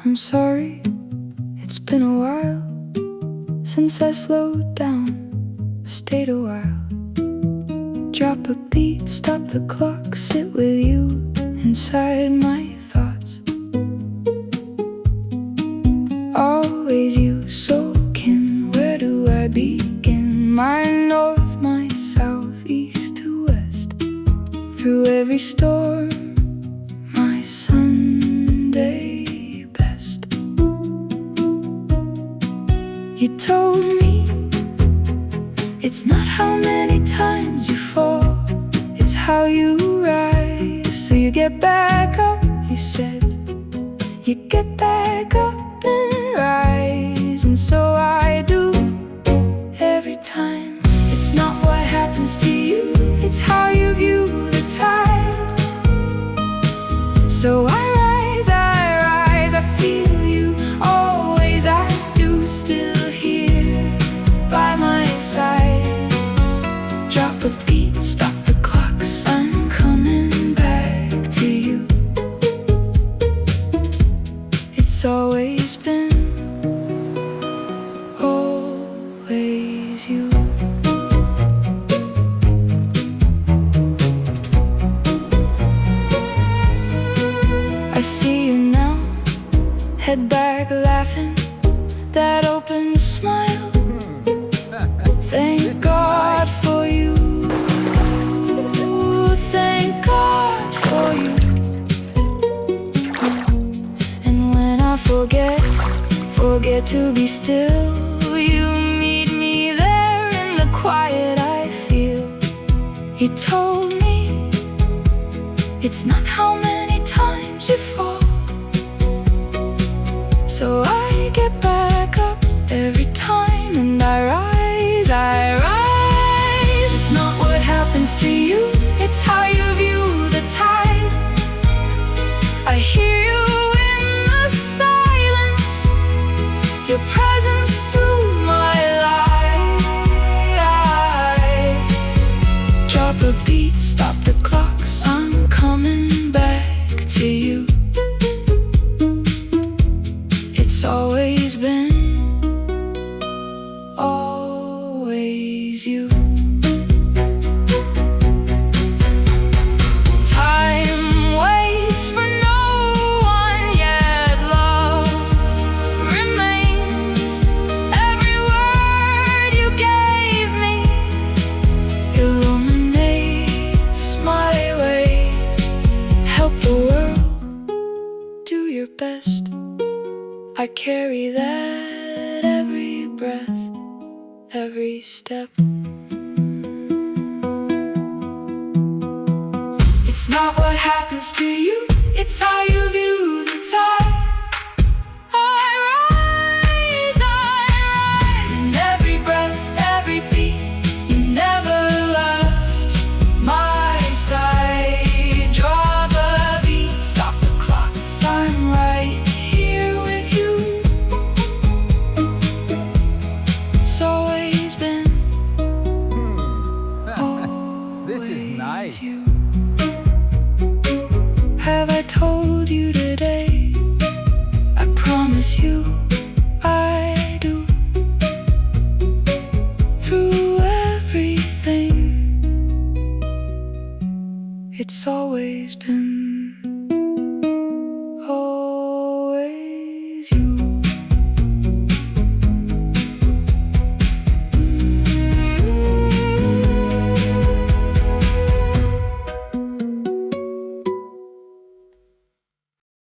I'm sorry, it's been a while since I slowed down, stayed a while. Drop a beat, stop the clock, sit with you inside my thoughts. Always you soaking, where do I begin? My north, my south, east to west. Through every storm, my Sunday best. You told me it's not how many times you fall, it's how you rise. So you get back up, you said. You get back up and rise. And so I do every time. It's not what happens to you, it's how you view the tide. So I rise, I feel you. Always I do, still here by my side. Drop a beat, stop the clocks, I'm coming back to you. It's always been, always you. I see you now, head back laughing, that open smile. Thank God for you, thank God for you. And when I forget to be still, you meet me there in the quiet I feel. You told me it's not how many times you fall. So I get back up every time and I rise, I rise. It's not what happens to you, it's how you view the tide. I hear you in the silence, your presence through my life. Drop a beat, stop the clocks, I'm coming back to you. It's always been, always you. Time waits for no one, yet love remains. Every word you gave me illuminates my way. Help the world, do your best. I carry that every breath, every step. It's not what happens to you, it's how you view the tide. I rise, in every breath, every beat. You never left my side. Drop a beat, stop the clock, 'cause I'm right here with you. It's always been, This is always nice. you. Have I told you today? I promise you